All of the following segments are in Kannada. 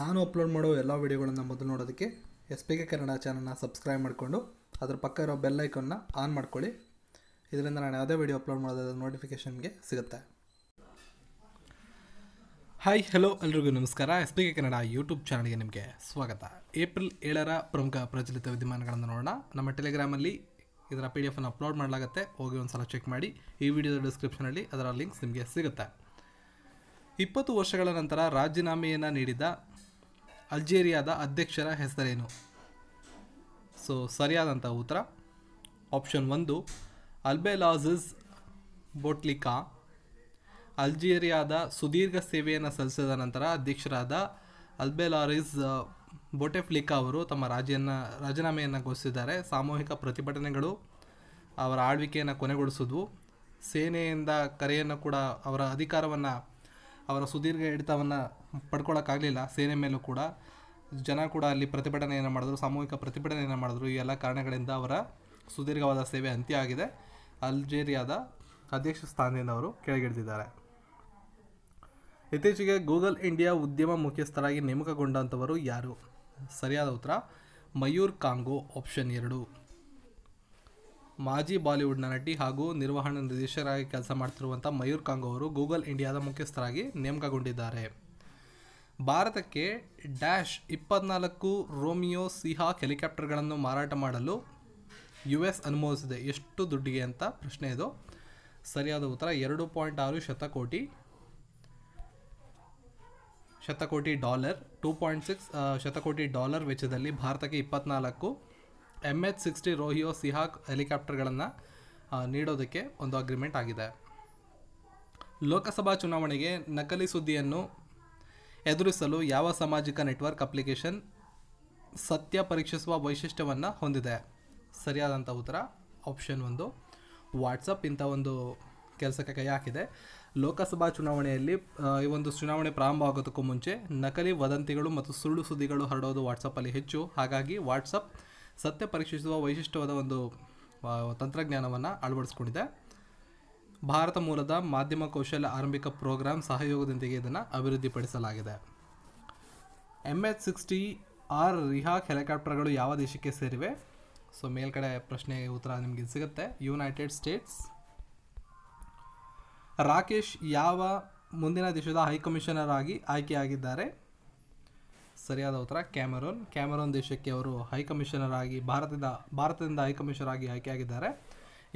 ನಾನು ಅಪ್ಲೋಡ್ ಮಾಡೋ ಎಲ್ಲ ವೀಡಿಯೋಗಳನ್ನು ಮೊದಲು ನೋಡೋದಕ್ಕೆ SPK ಕನ್ನಡ ಚಾನಲ್ನ ಸಬ್ಸ್ಕ್ರೈಬ್ ಮಾಡಿಕೊಂಡು ಅದರ ಪಕ್ಕ ಇರೋ ಬೆಲ್ ಐಕನ್ನ ಆನ್ ಮಾಡ್ಕೊಳ್ಳಿ. ಇದರಿಂದ ನಾನು ಯಾವುದೇ ವೀಡಿಯೋ ಅಪ್ಲೋಡ್ ಮಾಡೋದಾದ ನೋಟಿಫಿಕೇಷನ್ಗೆ ಸಿಗುತ್ತೆ. ಹಾಯ್ ಹಲೋ ಎಲ್ರಿಗೂ ನಮಸ್ಕಾರ. SPK ಕನ್ನಡ ಯೂಟ್ಯೂಬ್ ಚಾನಲ್ಗೆ ನಿಮಗೆ ಸ್ವಾಗತ. ಏಪ್ರಿಲ್ 7ರ ಪ್ರಮುಖ ಪ್ರಚಲಿತ ವಿದ್ಯಮಾನಗಳನ್ನು ನೋಡೋಣ. ನಮ್ಮ ಟೆಲಿಗ್ರಾಮಲ್ಲಿ ಇದರ PDF ಅನ್ನು ಅಪ್ಲೋಡ್ ಮಾಡಲಾಗುತ್ತೆ, ಹೋಗಿ ಒಂದು ಸಲ ಚೆಕ್ ಮಾಡಿ. ಈ ವಿಡಿಯೋದ ಡಿಸ್ಕ್ರಿಪ್ಷನಲ್ಲಿ ಅದರ ಲಿಂಕ್ಸ್ ನಿಮಗೆ ಸಿಗುತ್ತೆ. 20 ವರ್ಷಗಳ ನಂತರ ರಾಜೀನಾಮೆಯನ್ನು ನೀಡಿದ ಅಲ್ಜೇರಿಯಾದ ಅಧ್ಯಕ್ಷರ ಹೆಸರೇನು? ಸರಿಯಾದಂಥ ಉತ್ತರ ಆಪ್ಷನ್ 1 ಅಲ್ಬೆಲಾಜಿಜ್ ಬೌಟ್ಲಿಕಾ. ಅಲ್ಜೇರಿಯಾದ ಸುದೀರ್ಘ ಸೇವೆಯನ್ನು ಸಲ್ಲಿಸಿದ ನಂತರ ಅಧ್ಯಕ್ಷರಾದ ಅಲ್ಬೆಲಾಜಿಜ್ ಬೌಟೆಫ್ಲಿಕಾ ಅವರು ತಮ್ಮ ರಾಜೀನಾಮೆಯನ್ನು ಘೋಷಿಸಿದ್ದಾರೆ. ಸಾಮೂಹಿಕ ಪ್ರತಿಭಟನೆಗಳು ಅವರ ಆಳ್ವಿಕೆಯನ್ನು ಕೊನೆಗೊಳಿಸಿದ್ವು. ಸೇನೆಯಿಂದ ಕರೆಯನ್ನು ಕೂಡ ಅವರ ಅಧಿಕಾರವನ್ನು, ಅವರ ಸುದೀರ್ಘ ಹಿಡಿತವನ್ನು ಪಡ್ಕೊಳ್ಳೋಕ್ಕಾಗಲಿಲ್ಲ. ಸೇನೆ ಮೇಲೂ ಕೂಡ ಜನ ಕೂಡ ಅಲ್ಲಿ ಪ್ರತಿಭಟನೆಯನ್ನು ಮಾಡಿದ್ರು, ಸಾಮೂಹಿಕ ಪ್ರತಿಭಟನೆಯನ್ನು ಮಾಡಿದ್ರು. ಈ ಎಲ್ಲ ಕಾರಣಗಳಿಂದ ಅವರ ಸುದೀರ್ಘವಾದ ಸೇವೆ ಅಂತ್ಯ ಆಗಿದೆ. ಅಲ್ಜೇರಿಯಾದ ಅಧ್ಯಕ್ಷ ಸ್ಥಾನದಿಂದ ಅವರು ಕೆಳಗಿಳಿದಿದ್ದಾರೆ. ಇತ್ತೀಚೆಗೆ ಗೂಗಲ್ ಇಂಡಿಯಾ ಉದ್ಯಮ ಮುಖ್ಯಸ್ಥರಾಗಿ ನೇಮಕಗೊಂಡಂಥವರು ಯಾರು? ಸರಿಯಾದ ಉತ್ತರ ಮಯೂರ್ ಕಾಂಗೋ, ಆಪ್ಷನ್ 2. ಮಾಜಿ ಬಾಲಿವುಡ್ನ ನಟಿ ಹಾಗೂ ನಿರ್ವಹಣಾ ನಿರ್ದೇಶಕರಾಗಿ ಕೆಲಸ ಮಾಡ್ತಿರುವಂಥ ಮಯೂರ್ ಕಾಂಗೋ ಅವರು ಗೂಗಲ್ ಇಂಡಿಯಾದ ಮುಖ್ಯಸ್ಥರಾಗಿ ನೇಮಕಗೊಂಡಿದ್ದಾರೆ. ಭಾರತಕ್ಕೆ -24 ರೋಮಿಯೋ ಸಿಹಾಕ್ ಹೆಲಿಕಾಪ್ಟರ್ಗಳನ್ನು ಮಾರಾಟ ಮಾಡಲು US ಅನುಮೋದಿಸಿದೆ. ಎಷ್ಟು ದುಡ್ಡಿಗೆ ಅಂತ ಪ್ರಶ್ನೆ ಇದು. ಸರಿಯಾದ ಉತ್ತರ 2.6 ಶತಕೋಟಿ ಡಾಲರ್, 2.6 ಶತಕೋಟಿ ಡಾಲರ್ ವೆಚ್ಚದಲ್ಲಿ ಭಾರತಕ್ಕೆ 24 MH-60 ರೋಮಿಯೋ ಸಿಹಾಕ್ ಹೆಲಿಕಾಪ್ಟರ್ಗಳನ್ನು ನೀಡೋದಕ್ಕೆ ಒಂದು ಅಗ್ರಿಮೆಂಟ್ ಆಗಿದೆ. ಲೋಕಸಭಾ ಚುನಾವಣೆಗೆ ನಕಲಿ ಸುದ್ದಿಯನ್ನು ಎದುರಿಸಲು ಯಾವ ಸಾಮಾಜಿಕ ನೆಟ್ವರ್ಕ್ ಅಪ್ಲಿಕೇಶನ್ ಸತ್ಯ ಪರೀಕ್ಷಿಸುವ ವೈಶಿಷ್ಟ್ಯವನ್ನು ಹೊಂದಿದೆ? ಸರಿಯಾದಂಥ ಉತ್ತರ ಆಪ್ಷನ್ 1 ವಾಟ್ಸಪ್ ಇಂಥ ಒಂದು ಕೆಲಸಕ್ಕೆ ಕೈ ಹಾಕಿದೆ. ಲೋಕಸಭಾ ಚುನಾವಣೆಯಲ್ಲಿ ಈ ಒಂದು ಚುನಾವಣೆ ಪ್ರಾರಂಭ ಆಗೋದಕ್ಕೂ ಮುಂಚೆ ನಕಲಿ ವದಂತಿಗಳು ಮತ್ತು ಸುಳ್ಳು ಸುದ್ದಿಗಳು ಹರಡೋದು ವಾಟ್ಸಪ್ಪಲ್ಲಿ ಹೆಚ್ಚು. ಹಾಗಾಗಿ ವಾಟ್ಸಪ್ ಸತ್ಯ ಪರೀಕ್ಷಿಸುವ ವೈಶಿಷ್ಟ್ಯವಾದ ಒಂದು ತಂತ್ರಜ್ಞಾನವನ್ನು ಅಳವಡಿಸ್ಕೊಂಡಿದೆ. ಭಾರತ ಮೂಲದ ಮಾಧ್ಯಮ ಕೌಶಲ್ಯ ಆರಂಭಿಕ ಪ್ರೋಗ್ರಾಂ ಸಹಯೋಗದೊಂದಿಗೆ ಇದನ್ನು ಅಭಿವೃದ್ಧಿಪಡಿಸಲಾಗಿದೆ. MH-60 ಸಿಹಾಕ್ ಹೆಲಿಕಾಪ್ಟರ್ಗಳು ಯಾವ ದೇಶಕ್ಕೆ ಸೇರಿವೆ? ಮೇಲ್ಗಡೆ ಪ್ರಶ್ನೆಗೆ ಉತ್ತರ ನಿಮಗೆ ಸಿಗುತ್ತೆ. United States. ರಾಕೇಶ್ ಯಾವ ಮುಂದಿನ ದೇಶದ ಹೈಕಮಿಷನರ್ ಆಗಿ ಆಯ್ಕೆಯಾಗಿದ್ದಾರೆ? ಸರಿಯಾದ ಉತ್ತರ ಕ್ಯಾಮರೂನ್ ದೇಶಕ್ಕೆ ಅವರು ಹೈಕಮಿಷನರ್ ಆಗಿ ಭಾರತದಿಂದ ಹೈಕಮಿಷನರ್ ಆಗಿ ಆಯ್ಕೆಯಾಗಿದ್ದಾರೆ.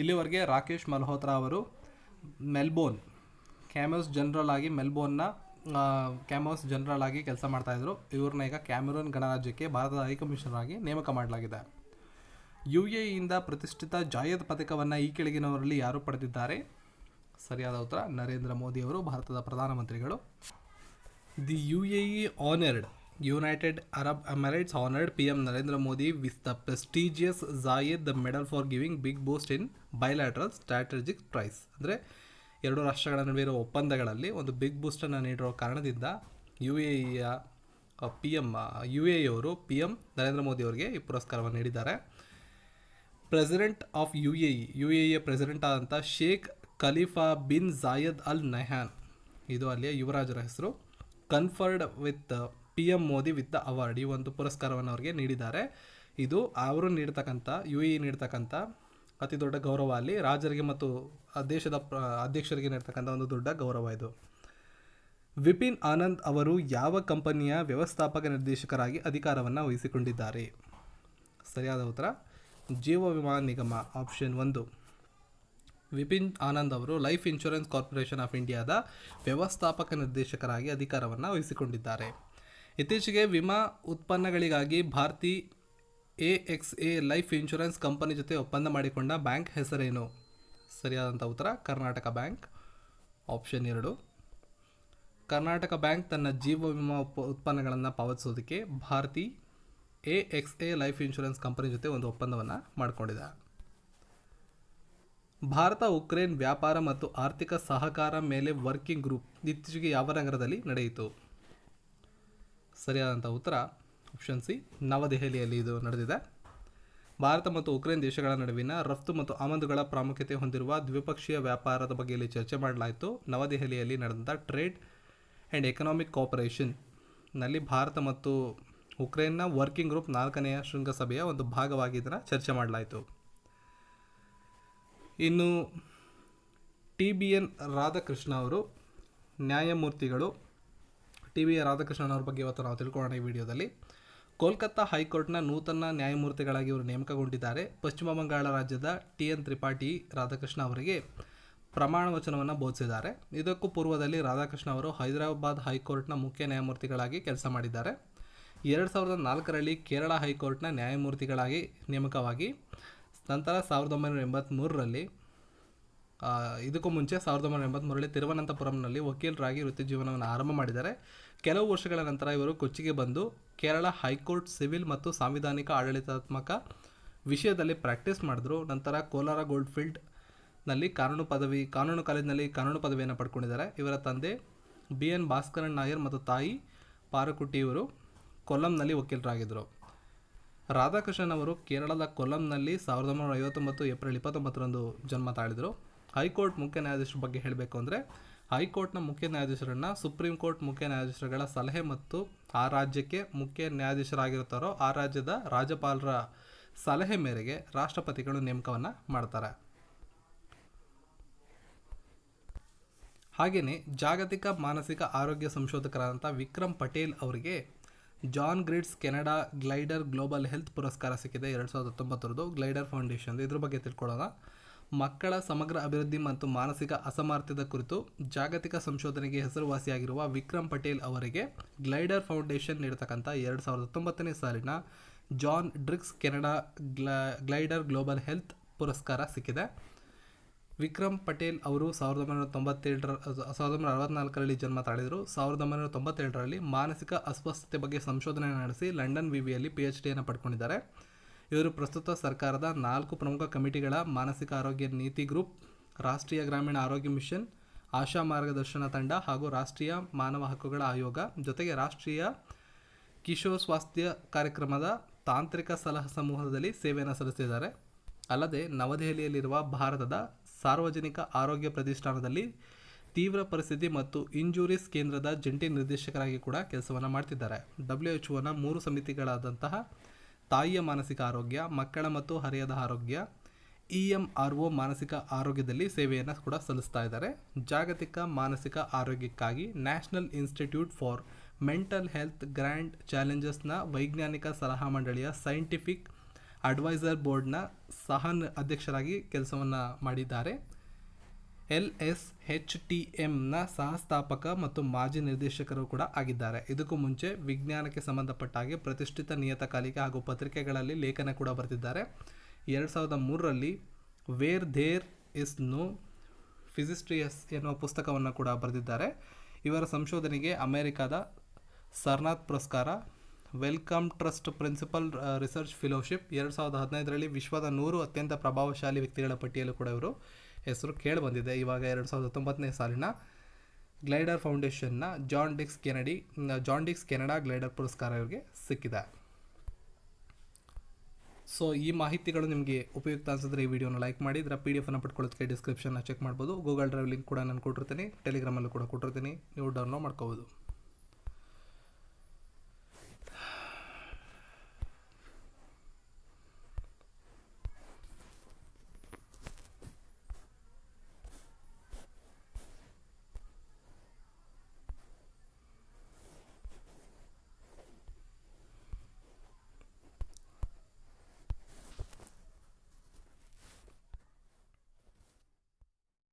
ಇಲ್ಲಿವರೆಗೆ ರಾಕೇಶ್ ಮಲ್ಹೋತ್ರಾ ಅವರು ಕ್ಯಾಮೋಸ್ ಜನರಲ್ ಆಗಿ ಕೆಲಸ ಮಾಡ್ತಾಯಿದ್ರು. ಇವ್ರನ್ನ ಈಗ ಕ್ಯಾಮರೂನ್ ಗಣರಾಜ್ಯಕ್ಕೆ ಭಾರತದ ಹೈಕಮಿಷನರ್ ಆಗಿ ನೇಮಕ ಮಾಡಲಾಗಿದೆ. UAEಯಿಂದ ಪ್ರತಿಷ್ಠಿತ ಜಾಯದ್ ಪದಕವನ್ನು ಈ ಕೆಳಗಿನವರಲ್ಲಿ ಯಾರು ಪಡೆದಿದ್ದಾರೆ? ಸರಿಯಾದ ಉತ್ತರ ನರೇಂದ್ರ ಮೋದಿ ಅವರು, ಭಾರತದ ಪ್ರಧಾನಮಂತ್ರಿಗಳು. The UAE honoured United Arab Emirates honoured PM Narendra Modi with the prestigious Zayed the medal for giving big boost in bilateral strategic prize. ಅಂದರೆ ಎರಡು ರಾಷ್ಟ್ರಗಳ ನಡುವೆ ಇರುವ ಒಪ್ಪಂದಗಳಲ್ಲಿ ಒಂದು ಬಿಗ್ ಬೂಸ್ಟನ್ನು ನೀಡಿರೋ ಕಾರಣದಿಂದ UAE ಅವರು PM ನರೇಂದ್ರ ಮೋದಿ ಅವರಿಗೆ ಈ ಪುರಸ್ಕಾರವನ್ನು ನೀಡಿದ್ದಾರೆ. ಪ್ರೆಸಿಡೆಂಟ್ ಆಫ್ UAE ಪ್ರೆಸಿಡೆಂಟ್ ಆದಂಥ Sheikh Khalifa bin Zayed Al Nahyan, ಇದು ಅಲ್ಲಿಯ ಯುವರಾಜರ ಹೆಸರು, conferred with PM Modi with the award, ಈ ಒಂದು ಪುರಸ್ಕಾರವನ್ನು ಅವರಿಗೆ ನೀಡಿದ್ದಾರೆ. ಇದು ಅವರು ನೀಡ್ತಕ್ಕಂಥ UAE ನೀಡ್ತಕ್ಕಂಥ ಅತಿ ದೊಡ್ಡ ಗೌರವ. ಅಲ್ಲಿ ರಾಜರಿಗೆ ಮತ್ತು ದೇಶದ ಅಧ್ಯಕ್ಷರಿಗೆ ನೀಡ್ತಕ್ಕಂಥ ಒಂದು ದೊಡ್ಡ ಗೌರವ ಇದು. ವಿಪಿನ್ ಆನಂದ್ ಅವರು ಯಾವ ಕಂಪನಿಯ ವ್ಯವಸ್ಥಾಪಕ ನಿರ್ದೇಶಕರಾಗಿ ಅಧಿಕಾರವನ್ನು ವಹಿಸಿಕೊಂಡಿದ್ದಾರೆ? ಸರಿಯಾದ ಉತ್ತರ ಜೀವ ವಿಮಾ ನಿಗಮ, ಆಪ್ಷನ್ 1. ವಿಪಿನ್ ಆನಂದ್ ಅವರು ಲೈಫ್ ಇನ್ಶೂರೆನ್ಸ್ ಕಾರ್ಪೊರೇಷನ್ ಆಫ್ ಇಂಡಿಯಾದ ವ್ಯವಸ್ಥಾಪಕ ನಿರ್ದೇಶಕರಾಗಿ ಅಧಿಕಾರವನ್ನು ವಹಿಸಿಕೊಂಡಿದ್ದಾರೆ. ಇತ್ತೀಚೆಗೆ ವಿಮಾ ಉತ್ಪನ್ನಗಳಿಗಾಗಿ Bharti AXA life insurance company ಜೊತೆ ಒಪ್ಪಂದ ಮಾಡಿಕೊಂಡ ಬ್ಯಾಂಕ್ ಹೆಸರೇನು? ಸರಿಯಾದಂಥ ಉತ್ತರ Karnataka bank, option 2. Karnataka bank ತನ್ನ ಜೀವ ವಿಮಾ ಉತ್ಪನ್ನಗಳನ್ನು ಪಾವತಿಸೋದಕ್ಕೆ Bharti AXA life insurance company ಜೊತೆ ಒಂದು ಒಪ್ಪಂದವನ್ನು ಮಾಡಿಕೊಂಡಿದೆ. ಭಾರತ ಉಕ್ರೇನ್ ವ್ಯಾಪಾರ ಮತ್ತು ಆರ್ಥಿಕ ಸಹಕಾರ ಮೇಲೆ ವರ್ಕಿಂಗ್ ಗ್ರೂಪ್ ಇತ್ತೀಚೆಗೆ ಯಾವ ನಗರದಲ್ಲಿ ನಡೆಯಿತು? ಸರಿಯಾದಂಥ ಉತ್ತರ ಆಪ್ಷನ್ C ನವದೆಹಲಿಯಲ್ಲಿ ಇದು ನಡೆದಿದೆ. ಭಾರತ ಮತ್ತು ಉಕ್ರೇನ್ ದೇಶಗಳ ನಡುವಿನ ರಫ್ತು ಮತ್ತು ಆಮದುಗಳ ಪ್ರಾಮುಖ್ಯತೆ ಹೊಂದಿರುವ ದ್ವಿಪಕ್ಷೀಯ ವ್ಯಾಪಾರದ ಬಗ್ಗೆ ಇಲ್ಲಿ ಚರ್ಚೆ ಮಾಡಲಾಯಿತು. ನವದೆಹಲಿಯಲ್ಲಿ ನಡೆದಂಥ ಟ್ರೇಡ್ ಆ್ಯಂಡ್ ಎಕನಾಮಿಕ್ ಕೋಆಪರೇಷನ್ ನಲ್ಲಿ ಭಾರತ ಮತ್ತು ಉಕ್ರೇನ್ನ ವರ್ಕಿಂಗ್ ಗ್ರೂಪ್ 4ನೇ ಶೃಂಗಸಭೆಯ ಒಂದು ಭಾಗವಾಗಿ ಇದನ್ನು ಚರ್ಚೆ ಮಾಡಲಾಯಿತು. ಇನ್ನು TBN ರಾಧಾಕೃಷ್ಣ ಅವರು ನ್ಯಾಯಮೂರ್ತಿಗಳು. TBN ರಾಧಾಕೃಷ್ಣನ್ ಅವ್ರ ಬಗ್ಗೆ ಇವತ್ತು ನಾವು ತಿಳ್ಕೊಳ್ಳೋಣ ಈ ವಿಡಿಯೋದಲ್ಲಿ. ಕೋಲ್ಕತ್ತಾ ಹೈಕೋರ್ಟ್ನ ನೂತನ ನ್ಯಾಯಮೂರ್ತಿಗಳಾಗಿ ಇವರು ನೇಮಕಗೊಂಡಿದ್ದಾರೆ. ಪಶ್ಚಿಮ ಬಂಗಾಳ ರಾಜ್ಯದ TN ತ್ರಿಪಾಠಿ ರಾಧಾಕೃಷ್ಣ ಅವರಿಗೆ ಪ್ರಮಾಣ ವಚನವನ್ನು ಬೋಧಿಸಿದ್ದಾರೆ. ಇದಕ್ಕೂ ಪೂರ್ವದಲ್ಲಿ ರಾಧಾಕೃಷ್ಣ ಅವರು ಹೈದರಾಬಾದ್ ಹೈಕೋರ್ಟ್ನ ಮುಖ್ಯ ನ್ಯಾಯಮೂರ್ತಿಗಳಾಗಿ ಕೆಲಸ ಮಾಡಿದ್ದಾರೆ. 2004ರಲ್ಲಿ ಕೇರಳ ಹೈಕೋರ್ಟ್ನ ನ್ಯಾಯಮೂರ್ತಿಗಳಾಗಿ ನೇಮಕವಾಗಿ ನಂತರ 1983ರಲ್ಲಿ ಇದಕ್ಕೂ ಮುಂಚೆ 1983ರಲ್ಲಿ ತಿರುವನಂತಪುರಂನಲ್ಲಿ ವಕೀಲರಾಗಿ ವೃತ್ತಿ ಜೀವನವನ್ನು ಆರಂಭ ಮಾಡಿದ್ದಾರೆ. ಕೆಲವು ವರ್ಷಗಳ ನಂತರ ಇವರು ಕೊಚ್ಚಿಗೆ ಬಂದು ಕೇರಳ ಹೈಕೋರ್ಟ್ ಸಿವಿಲ್ ಮತ್ತು ಸಾಂವಿಧಾನಿಕ ಆಡಳಿತಾತ್ಮಕ ವಿಷಯದಲ್ಲಿ ಪ್ರಾಕ್ಟೀಸ್ ಮಾಡಿದ್ರು. ನಂತರ ಕೋಲಾರ ಗೋಲ್ಡ್ಫೀಲ್ಡ್ನಲ್ಲಿ ಕಾನೂನು ಕಾಲೇಜಿನಲ್ಲಿ ಕಾನೂನು ಪದವಿಯನ್ನು ಪಡ್ಕೊಂಡಿದ್ದಾರೆ. ಇವರ ತಂದೆ BN ಭಾಸ್ಕರನ್ ನಾಯರ್ ಮತ್ತು ತಾಯಿ ಪಾರಕುಟ್ಟಿ ಇವರು ಕೊಲ್ಲಂನಲ್ಲಿ ವಕೀಲರಾಗಿದ್ದರು. ರಾಧಾಕೃಷ್ಣನ್ ಅವರು ಕೇರಳದ ಕೊಲ್ಲಂನಲ್ಲಿ 1959 ಏಪ್ರಿಲ್ 29ರಂದು ಜನ್ಮ ತಾಳಿದರು. ಹೈಕೋರ್ಟ್ ಮುಖ್ಯ ನ್ಯಾಯಾಧೀಶರ ಬಗ್ಗೆ ಹೇಳಬೇಕು ಅಂದರೆ, ಹೈಕೋರ್ಟ್ನ ಮುಖ್ಯ ನ್ಯಾಯಾಧೀಶರನ್ನು ಸುಪ್ರೀಂ ಕೋರ್ಟ್ ಮುಖ್ಯ ನ್ಯಾಯಾಧೀಶರುಗಳ ಸಲಹೆ ಮತ್ತು ಆ ರಾಜ್ಯಕ್ಕೆ ಮುಖ್ಯ ನ್ಯಾಯಾಧೀಶರಾಗಿರುತ್ತಾರೋ ಆ ರಾಜ್ಯದ ರಾಜ್ಯಪಾಲರ ಸಲಹೆ ಮೇರೆಗೆ ರಾಷ್ಟ್ರಪತಿಗಳು ನೇಮಕವನ್ನು ಮಾಡ್ತಾರೆ. ಹಾಗೆಯೇ ಜಾಗತಿಕ ಮಾನಸಿಕ ಆರೋಗ್ಯ ಸಂಶೋಧಕರಾದಂಥ ವಿಕ್ರಮ್ ಪಟೇಲ್ ಅವರಿಗೆ John Grids Canada glider global health ಪುರಸ್ಕಾರ ಸಿಕ್ಕಿದೆ 2019 ಗ್ಲೈಡರ್ ಫೌಂಡೇಶನ್. ಇದ್ರ ಬಗ್ಗೆ ತಿಳ್ಕೊಳ್ಳೋಣ. ಮಕ್ಕಳ ಸಮಗ್ರ ಅಭಿವೃದ್ಧಿ ಮತ್ತು ಮಾನಸಿಕ ಅಸಾಮರ್ಥ್ಯದ ಕುರಿತು ಜಾಗತಿಕ ಸಂಶೋಧನೆಗೆ ಹೆಸರುವಾಸಿಯಾಗಿರುವ ವಿಕ್ರಮ್ ಪಟೇಲ್ ಅವರಿಗೆ ಗ್ಲೈಡರ್ ಫೌಂಡೇಶನ್ ನೀಡತಕ್ಕಂಥ 2019ನೇ ಸಾಲಿನ John Dirks Canada glider global health ಪುರಸ್ಕಾರ ಸಿಕ್ಕಿದೆ. ವಿಕ್ರಮ್ ಪಟೇಲ್ ಅವರು 1964ರಲ್ಲಿ ಜನ್ಮ ತಾಳಿದರು. 1997ರಲ್ಲಿ ಮಾನಸಿಕ ಅಸ್ವಸ್ಥತೆ ಬಗ್ಗೆ ಸಂಶೋಧನೆ ನಡೆಸಿ ಲಂಡನ್ ವಿವಿಯಲ್ಲಿ PhDಯನ್ನು ಪಡ್ಕೊಂಡಿದ್ದಾರೆ. ಇವರು ಪ್ರಸ್ತುತ ಸರ್ಕಾರದ 4 ಪ್ರಮುಖ ಕಮಿಟಿಗಳ ಮಾನಸಿಕ ಆರೋಗ್ಯ ನೀತಿ ಗ್ರೂಪ್, ರಾಷ್ಟ್ರೀಯ ಗ್ರಾಮೀಣ ಆರೋಗ್ಯ ಮಿಷನ್, ಆಶಾ ಮಾರ್ಗದರ್ಶನ ತಂಡ ಹಾಗೂ ರಾಷ್ಟ್ರೀಯ ಮಾನವ ಹಕ್ಕುಗಳ ಆಯೋಗ ಜೊತೆಗೆ ರಾಷ್ಟ್ರೀಯ ಕಿಶೋರ್ ಸ್ವಾಸ್ಥ್ಯ ಕಾರ್ಯಕ್ರಮದ ತಾಂತ್ರಿಕ ಸಲಹಾ ಸಮೂಹದಲ್ಲಿ ಸೇವೆಯನ್ನು ಸಲ್ಲಿಸಿದ್ದಾರೆ. ಅಲ್ಲದೆ ನವದೆಹಲಿಯಲ್ಲಿರುವ ಭಾರತದ ಸಾರ್ವಜನಿಕ ಆರೋಗ್ಯ ಪ್ರತಿಷ್ಠಾನದಲ್ಲಿ ತೀವ್ರ ಪರಿಸ್ಥಿತಿ ಮತ್ತು ಇಂಜುರೀಸ್ ಕೇಂದ್ರದ ಜಂಟಿ ನಿರ್ದೇಶಕರಾಗಿ ಕೂಡ ಕೆಲಸವನ್ನು ಮಾಡ್ತಿದ್ದಾರೆ. WHOನ 3 ಸಮಿತಿಗಳಾದಂತಹ ತಾಯಿಯ ಮಾನಸಿಕ ಆರೋಗ್ಯ, ಮಕ್ಕಳ ಮತ್ತು ಹರೆಯದ ಆರೋಗ್ಯ, EMRO ಮಾನಸಿಕ ಆರೋಗ್ಯದಲ್ಲಿ ಸೇವೆಯನ್ನು ಕೂಡ ಸಲ್ಲಿಸ್ತಾ ಇದ್ದಾರೆ. ಜಾಗತಿಕ ಮಾನಸಿಕ ಆರೋಗ್ಯಕ್ಕಾಗಿ National Institute for Mental Health Grand ಚಾಲೆಂಜಸ್ನ ವೈಜ್ಞಾನಿಕ ಸಲಹಾ ಮಂಡಳಿಯ ಸೈಂಟಿಫಿಕ್ ಅಡ್ವೈಸರ್ ಬೋರ್ಡ್ನ ಸಹ ಅಧ್ಯಕ್ಷರಾಗಿ ಕೆಲಸವನ್ನು ಮಾಡಿದ್ದಾರೆ. LSHTMನ ಸಹಸ್ಥಾಪಕ ಮತ್ತು ಮಾಜಿ ನಿರ್ದೇಶಕರು ಕೂಡ ಆಗಿದ್ದಾರೆ. ಇದಕ್ಕೂ ಮುಂಚೆ ವಿಜ್ಞಾನಕ್ಕೆ ಸಂಬಂಧಪಟ್ಟ ಹಾಗೆ ಪ್ರತಿಷ್ಠಿತ ನಿಯತಕಾಲಿಕೆ ಹಾಗೂ ಪತ್ರಿಕೆಗಳಲ್ಲಿ ಲೇಖನ ಕೂಡ ಬರೆದಿದ್ದಾರೆ. 2003ರಲ್ಲಿ where there is no psychiatrist ಎನ್ನುವ ಪುಸ್ತಕವನ್ನು ಕೂಡ ಬರೆದಿದ್ದಾರೆ. ಇವರ ಸಂಶೋಧನೆಗೆ ಅಮೆರಿಕದ ಸರ್ನಾಥ್ ಪುರಸ್ಕಾರ, Wellcome Trust Principal Research Fellowship, 2015ರಲ್ಲಿ ವಿಶ್ವದ 100 ಅತ್ಯಂತ ಪ್ರಭಾವಶಾಲಿ ವ್ಯಕ್ತಿಗಳ ಪಟ್ಟಿಯಲ್ಲೂ ಕೂಡ ಇವರು ಹೆಸರು ಕೇಳಿ ಬಂದಿದೆ. ಇವಾಗ 2019ನೇ ಸಾಲಿನ ಗ್ಲೈಡರ್ ಫೌಂಡೇಶನ್ನ ಜಾನ್ ಡಿಕ್ಸ್ ಕೆನಡಾ ಗ್ಲೈಡರ್ ಪುರಸ್ಕಾರ ಇವರಿಗೆ ಸಿಕ್ಕಿದೆ. ಸೊ ಈ ಮಾಹಿತಿಗಳು ನಿಮಗೆ ಉಪಯುಕ್ತ ಅನಿಸಿದ್ರೆ ಈ ವಿಡಿಯೋನ ಲೈಕ್ ಮಾಡಿ. ಇದರ PDF ಪಡ್ಕೊಳ್ಳೋದಕ್ಕೆ ಡಿಸ್ಕ್ರಿಪ್ಷನ್ನ ಚೆಕ್ ಮಾಡ್ಬೋದು. ಗೂಗಲ್ ಡ್ರೈವ್ ಲಿಂಕ್ ಕೂಡ ನಾನು ಕೊಟ್ಟಿರ್ತೀನಿ, ಟೆಲಿಗ್ರಾಮಲ್ಲೂ ಕೂಡ ಕೊಟ್ಟಿರ್ತೀನಿ, ನೀವು ಡೌನ್ಲೋಡ್ ಮಾಡ್ಕೋಬೋದು.